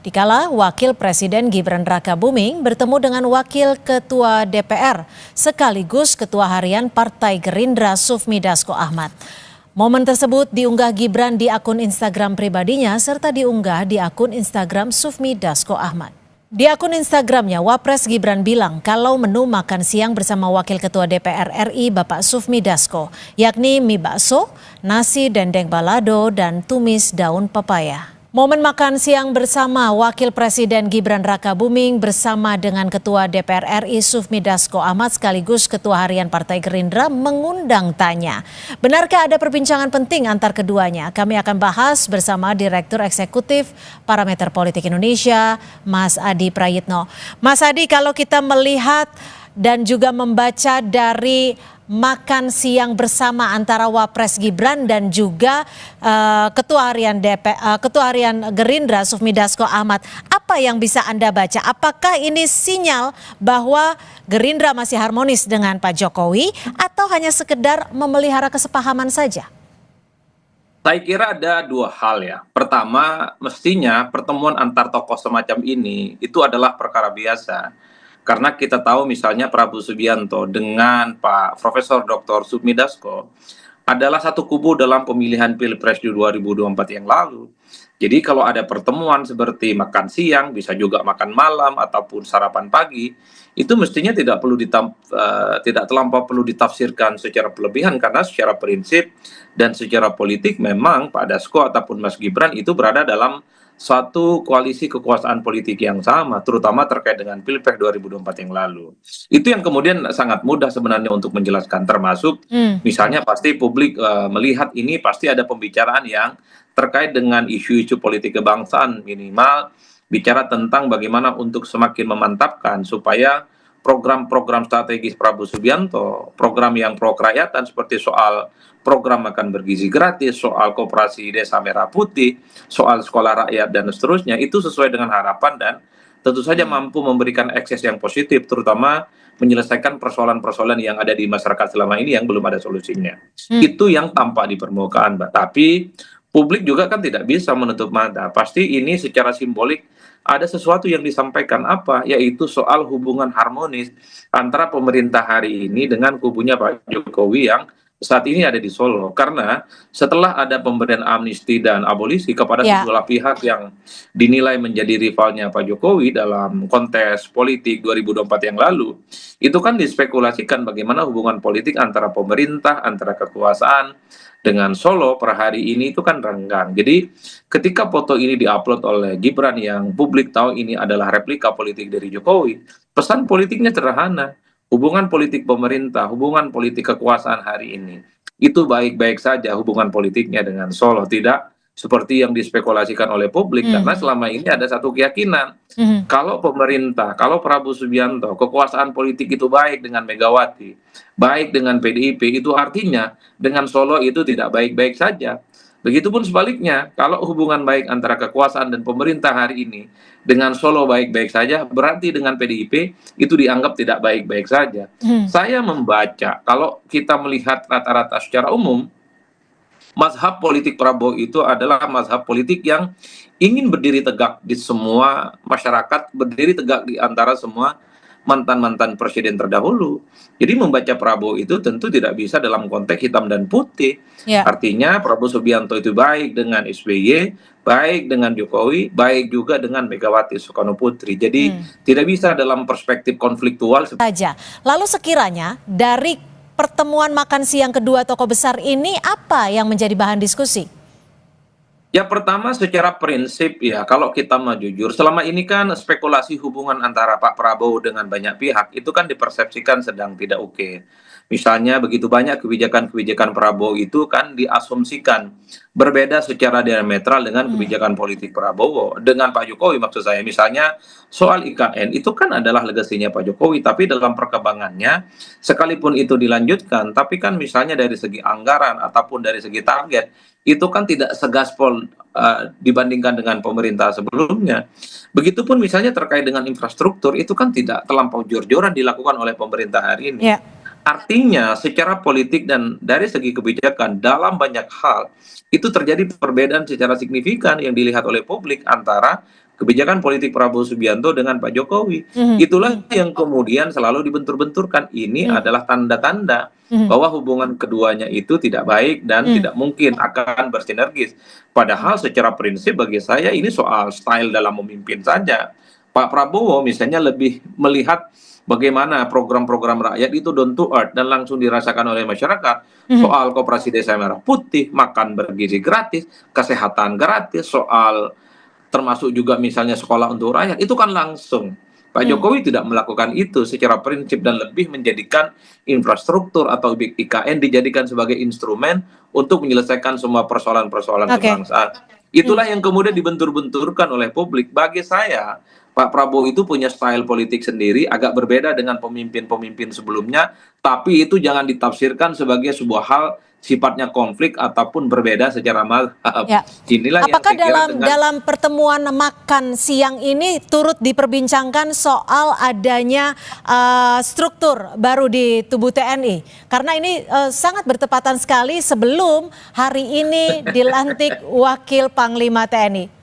Dikala Wakil Presiden Gibran Rakabuming bertemu dengan Wakil Ketua DPR sekaligus Ketua Harian Partai Gerindra Sufmi Dasko Ahmad. Momen tersebut diunggah Gibran di akun Instagram pribadinya serta diunggah di akun Instagram Sufmi Dasko Ahmad. Di akun Instagramnya, Wapres Gibran bilang kalau menu makan siang bersama Wakil Ketua DPR RI Bapak Sufmi Dasko, yakni mie bakso, nasi dendeng balado, dan tumis daun pepaya. Momen makan siang bersama Wakil Presiden Gibran Rakabuming bersama dengan Ketua DPR RI Sufmi Dasko Ahmad sekaligus Ketua Harian Partai Gerindra mengundang tanya. Benarkah ada perbincangan penting antar keduanya? Kami akan bahas bersama Direktur Eksekutif Parameter Politik Indonesia, Mas Adi Prayitno. Mas Adi, kalau kita melihat dan juga membaca dari makan siang bersama antara Wapres Gibran dan juga Ketua Harian Gerindra Sufmi Dasko Ahmad, apa yang bisa Anda baca? Apakah ini sinyal bahwa Gerindra masih harmonis dengan Pak Jokowi atau hanya sekedar memelihara kesepahaman saja? Saya kira ada dua hal ya. Pertama, mestinya pertemuan antar tokoh semacam ini itu adalah perkara biasa. Karena kita tahu misalnya Prabowo Subianto dengan Pak Profesor Dr. Sufmi Dasko adalah satu kubu dalam pemilihan Pilpres di 2024 yang lalu. Jadi kalau ada pertemuan seperti makan siang, bisa juga makan malam ataupun sarapan pagi, itu mestinya tidak terlampau perlu ditafsirkan secara berlebihan karena secara prinsip dan secara politik memang Pak Dasko ataupun Mas Gibran itu berada dalam suatu koalisi kekuasaan politik yang sama, terutama terkait dengan Pilpres 2024 yang lalu. Itu yang kemudian sangat mudah sebenarnya untuk menjelaskan, termasuk misalnya pasti publik melihat ini pasti ada pembicaraan yang terkait dengan isu-isu politik kebangsaan, minimal bicara tentang bagaimana untuk semakin memantapkan supaya program-program strategis Prabowo Subianto, program yang pro kerakyatan seperti soal program makan bergizi gratis, soal koperasi desa merah putih, soal sekolah rakyat dan seterusnya, itu sesuai dengan harapan dan tentu saja mampu memberikan akses yang positif, terutama menyelesaikan persoalan-persoalan yang ada di masyarakat selama ini yang belum ada solusinya. Itu yang tampak di permukaan, Mbak. Tapi publik juga kan tidak bisa menutup mata. Pasti ini secara simbolik ada sesuatu yang disampaikan apa, yaitu soal hubungan harmonis antara pemerintah hari ini dengan kubunya Pak Jokowi yang saat ini ada di Solo. Karena setelah ada pemberian amnesti dan abolisi kepada sejumlah pihak yang dinilai menjadi rivalnya Pak Jokowi dalam kontes politik 2024 yang lalu, itu kan dispekulasikan bagaimana hubungan politik antara pemerintah, antara kekuasaan dengan Solo per hari ini itu kan renggang. Jadi ketika foto ini diupload oleh Gibran yang publik tahu ini adalah replika politik dari Jokowi, pesan politiknya sederhana. Hubungan politik pemerintah, hubungan politik kekuasaan hari ini, itu baik-baik saja hubungan politiknya dengan Solo. Tidak seperti yang dispekulasikan oleh publik, karena selama ini ada satu keyakinan. Kalau pemerintah, kalau Prabowo Subianto, kekuasaan politik itu baik dengan Megawati, baik dengan PDIP, itu artinya dengan Solo itu tidak baik-baik saja. Begitupun sebaliknya, kalau hubungan baik antara kekuasaan dan pemerintah hari ini dengan Solo baik-baik saja, berarti dengan PDIP itu dianggap tidak baik-baik saja. Saya membaca, kalau kita melihat rata-rata secara umum, mazhab politik Prabowo itu adalah mazhab politik yang ingin berdiri tegak di semua masyarakat, berdiri tegak di antara semua mantan-mantan presiden terdahulu. Jadi membaca Prabowo itu tentu tidak bisa dalam konteks hitam dan putih. Artinya Prabowo Subianto itu baik dengan SBY, baik dengan Jokowi, baik juga dengan Megawati Soekarno Putri. Jadi tidak bisa dalam perspektif konfliktual saja. Lalu sekiranya dari pertemuan makan siang kedua tokoh besar ini apa yang menjadi bahan diskusi? Ya pertama secara prinsip ya, kalau kita mau jujur, selama ini kan spekulasi hubungan antara Pak Prabowo dengan banyak pihak itu kan dipersepsikan sedang tidak oke. Misalnya begitu banyak kebijakan-kebijakan Prabowo itu kan diasumsikan berbeda secara diametral dengan kebijakan politik Prabowo dengan Pak Jokowi, maksud saya. Misalnya soal IKN itu kan adalah legasinya Pak Jokowi, tapi dalam perkembangannya sekalipun itu dilanjutkan, tapi kan misalnya dari segi anggaran ataupun dari segi target itu kan tidak segaspol dibandingkan dengan pemerintah sebelumnya. Begitupun misalnya terkait dengan infrastruktur itu kan tidak terlampau jor-joran dilakukan oleh pemerintah hari ini. Artinya secara politik dan dari segi kebijakan dalam banyak hal itu terjadi perbedaan secara signifikan yang dilihat oleh publik antara kebijakan politik Prabowo Subianto dengan Pak Jokowi. Mhm. Itulah yang kemudian selalu dibentur-benturkan. Ini Mhm. adalah tanda-tanda Mhm. bahwa hubungan keduanya itu tidak baik dan Mhm. tidak mungkin akan bersinergis. Padahal secara prinsip bagi saya ini soal style dalam memimpin saja. Pak Prabowo misalnya lebih melihat bagaimana program-program rakyat itu down to earth dan langsung dirasakan oleh masyarakat. Mhm. Soal koperasi desa merah putih, makan bergizi gratis, kesehatan gratis, soal termasuk juga misalnya sekolah untuk rakyat, itu kan langsung. Pak Mhm. Jokowi tidak melakukan itu secara prinsip dan lebih menjadikan infrastruktur atau IKN dijadikan sebagai instrumen untuk menyelesaikan semua persoalan-persoalan Oke. kebangsaan. Mhm. Itulah yang kemudian dibentur-benturkan oleh publik. Bagi saya, Pak Prabowo itu punya style politik sendiri, agak berbeda dengan pemimpin-pemimpin sebelumnya, tapi itu jangan ditafsirkan sebagai sebuah hal sifatnya konflik ataupun berbeda secara mazhab. Ya. Inilah yang Apakah saya kira dalam dengan dalam pertemuan makan siang ini turut diperbincangkan soal adanya struktur baru di tubuh TNI? Karena ini sangat bertepatan sekali sebelum hari ini dilantik Wakil Panglima TNI.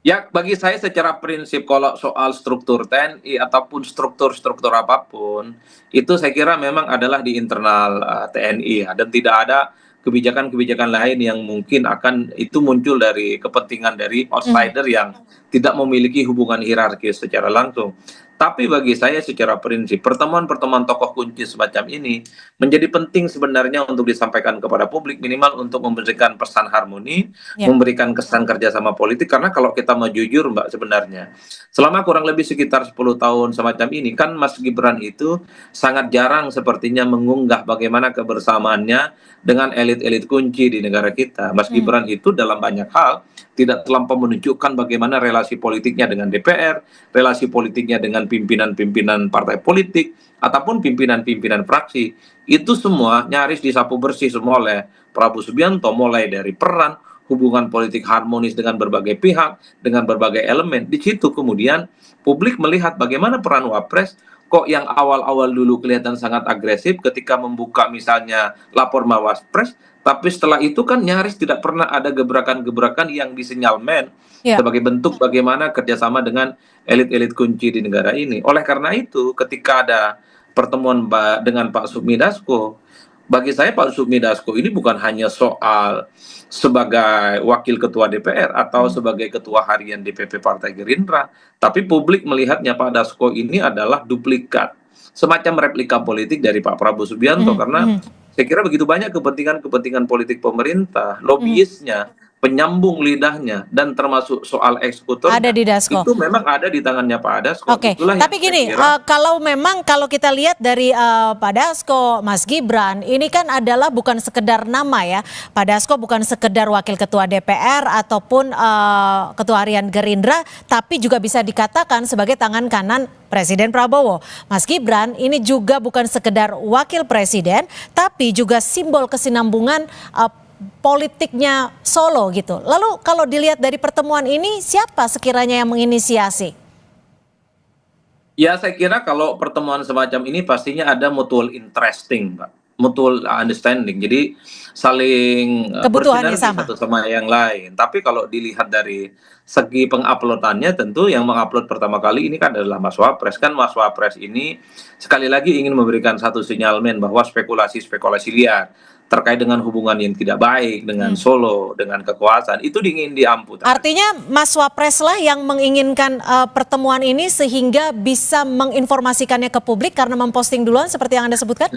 ya, bagi saya secara prinsip kalau soal struktur TNI ataupun struktur-struktur apapun, itu saya kira memang adalah di internal TNI ya, dan tidak ada kebijakan-kebijakan lain yang mungkin akan itu muncul dari kepentingan dari Mhm. outsider yang tidak memiliki hubungan hierarkis secara langsung. Tapi bagi saya secara prinsip, pertemuan-pertemuan tokoh kunci semacam ini menjadi penting sebenarnya untuk disampaikan kepada publik, minimal untuk memberikan pesan harmoni, Ya. memberikan kesan kerjasama politik. Karena kalau kita mau jujur Mbak, sebenarnya selama kurang lebih sekitar 10 tahun semacam ini kan Mas Gibran itu sangat jarang sepertinya mengunggah bagaimana kebersamaannya dengan elit-elit kunci di negara kita. Mas Mhm. Gibran itu dalam banyak hal tidak terlampau menunjukkan bagaimana relasi politiknya dengan DPR, relasi politiknya dengan pimpinan-pimpinan partai politik, ataupun pimpinan-pimpinan fraksi. Itu semua nyaris disapu bersih semua oleh Prabowo Subianto, mulai dari peran, hubungan politik harmonis dengan berbagai pihak, dengan berbagai elemen. Di situ kemudian publik melihat bagaimana peran Wapres kok yang awal-awal dulu kelihatan sangat agresif ketika membuka misalnya lapor Mawapres, tapi setelah itu kan nyaris tidak pernah ada gebrakan-gebrakan yang disinyalmen Ya. sebagai bentuk bagaimana kerjasama dengan elit-elit kunci di negara ini. Oleh karena itu, ketika ada pertemuan dengan Pak Sufmi Dasko, bagi saya Pak Sufmi Dasko ini bukan hanya soal sebagai wakil ketua DPR atau Mhm. sebagai ketua harian DPP Partai Gerindra, tapi publik melihatnya Pak Dasko ini adalah duplikat, semacam replika politik dari Pak Prabowo Subianto, Mhm. karena Mhm. saya kira begitu banyak kepentingan-kepentingan politik pemerintah, Mhm. lobiisnya, penyambung lidahnya, dan termasuk soal Ada eksekutornya, di Dasko. itu memang ada di tangannya Pak Dasko. Oke, Itulah yang tapi saya gini, kira. kalau memang kalau kita lihat dari Pak Dasko, Mas Gibran, ini kan adalah bukan sekedar nama ya. Pak Dasko bukan sekedar wakil ketua DPR ataupun ketua harian Gerindra, tapi juga bisa dikatakan sebagai tangan kanan Presiden Prabowo. Mas Gibran ini juga bukan sekedar wakil presiden, tapi juga simbol kesinambungan politiknya Solo gitu. Lalu kalau dilihat dari pertemuan ini, siapa sekiranya yang menginisiasi? Ya, saya kira kalau pertemuan semacam ini pastinya ada mutual interesting, Pak. Mutual understanding. Jadi saling Kebutuhannya bersinergi sama. satu sama yang lain. Tapi kalau dilihat dari segi penguploadannya, tentu yang mengupload pertama kali ini kan adalah Mas Wapres. Kan Mas Wapres ini sekali lagi ingin memberikan satu sinyalmen bahwa spekulasi-spekulasi liar terkait dengan hubungan yang tidak baik dengan Hmm. Solo, dengan kekuasaan, itu ingin diamputasi. Artinya Mas Wapres lah yang menginginkan pertemuan ini sehingga bisa menginformasikannya ke publik karena memposting duluan seperti yang Anda sebutkan?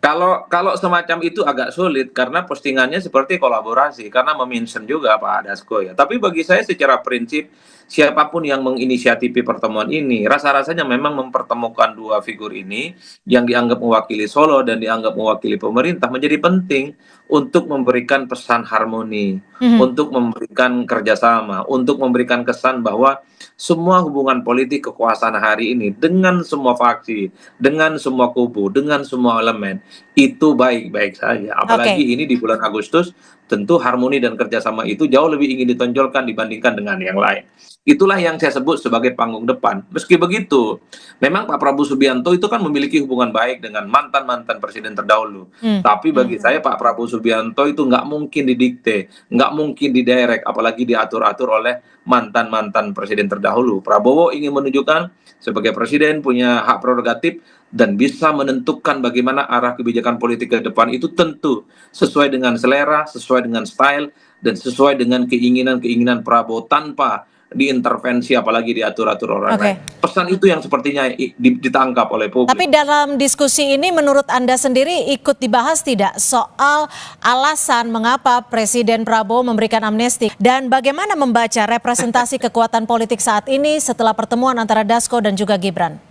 Kalau semacam itu agak sulit karena postingannya seperti kolaborasi, karena memention juga Pak Dasko ya. Tapi bagi saya secara prinsip, siapapun yang menginisiatifi pertemuan ini, rasa-rasanya memang mempertemukan dua figur ini yang dianggap mewakili Solo dan dianggap mewakili pemerintah menjadi penting untuk memberikan pesan harmoni, Mhm. untuk memberikan kerjasama, untuk memberikan kesan bahwa semua hubungan politik kekuasaan hari ini dengan semua faksi, dengan semua kubu, dengan semua elemen itu baik-baik saja. Oke. Apalagi ini di bulan Agustus tentu harmoni dan kerjasama itu jauh lebih ingin ditonjolkan dibandingkan dengan yang lain. Itulah yang saya sebut sebagai panggung depan. Meski begitu, memang Pak Prabowo Subianto itu kan memiliki hubungan baik dengan mantan-mantan presiden terdahulu. Tapi bagi saya Pak Prabowo Subianto itu nggak mungkin didikte, nggak mungkin didirect, apalagi diatur-atur oleh mantan-mantan presiden terdahulu. Prabowo ingin menunjukkan sebagai presiden punya hak prerogatif dan bisa menentukan bagaimana arah kebijakan politik ke depan itu tentu sesuai dengan selera, sesuai dengan style, dan sesuai dengan keinginan-keinginan Prabowo tanpa diintervensi apalagi diatur-atur orang lain. Pesan itu yang sepertinya ditangkap oleh publik. Tapi dalam diskusi ini menurut Anda sendiri ikut dibahas tidak soal alasan mengapa Presiden Prabowo memberikan amnesti dan bagaimana membaca representasi kekuatan politik saat ini setelah pertemuan antara Dasko dan juga Gibran?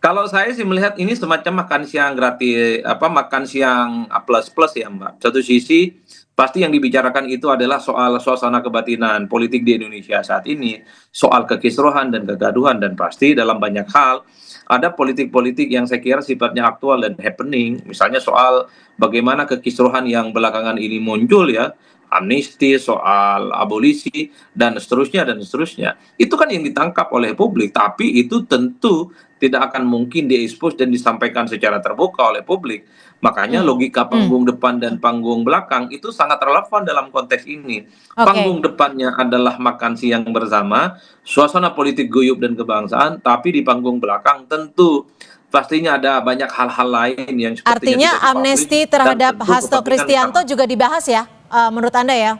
Kalau saya sih melihat ini semacam makan siang gratis, makan siang plus ya Mbak. Satu sisi pasti yang dibicarakan itu adalah soal suasana kebatinan politik di Indonesia saat ini, soal kekisruhan dan kegaduhan, dan pasti dalam banyak hal ada politik-politik yang saya kira sifatnya aktual dan happening, misalnya soal bagaimana kekisruhan yang belakangan ini muncul ya, amnesti, soal abolisi, dan seterusnya, dan seterusnya. Itu kan yang ditangkap oleh publik, tapi itu tentu tidak akan mungkin diekspos dan disampaikan secara terbuka oleh publik. Makanya logika panggung depan dan panggung belakang itu sangat relevan dalam konteks ini. Panggung depannya adalah makan siang bersama, suasana politik guyup dan kebangsaan, tapi di panggung belakang tentu pastinya ada banyak hal-hal lain yang sepertinya artinya amnesti terhadap Hasto Kristianto juga dibahas ya, menurut Anda ya,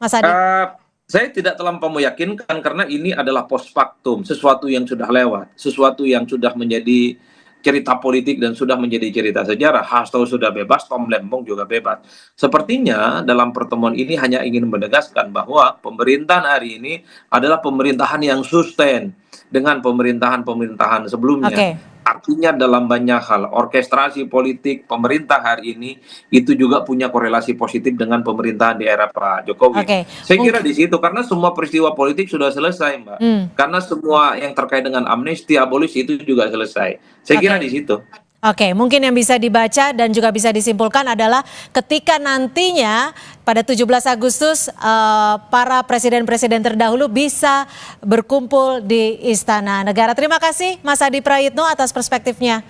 Mas Adi? Saya tidak terlampau meyakinkan karena ini adalah post factum, sesuatu yang sudah lewat, sesuatu yang sudah menjadi cerita politik dan sudah menjadi cerita sejarah. Hasto sudah bebas, Tom Lembong juga bebas. Sepertinya dalam pertemuan ini hanya ingin menegaskan bahwa pemerintahan hari ini adalah pemerintahan yang sustain dengan pemerintahan-pemerintahan sebelumnya. Artinya dalam banyak hal, orkestrasi politik pemerintah hari ini itu juga punya korelasi positif dengan pemerintahan di era Pak Jokowi. Saya kira di situ, karena semua peristiwa politik sudah selesai, Mbak. Karena semua yang terkait dengan amnesti, abolisi itu juga selesai. Saya kira di situ. Oke, mungkin yang bisa dibaca dan juga bisa disimpulkan adalah ketika nantinya pada 17 Agustus para presiden-presiden terdahulu bisa berkumpul di Istana Negara. Terima kasih Mas Adi Prayitno atas perspektifnya.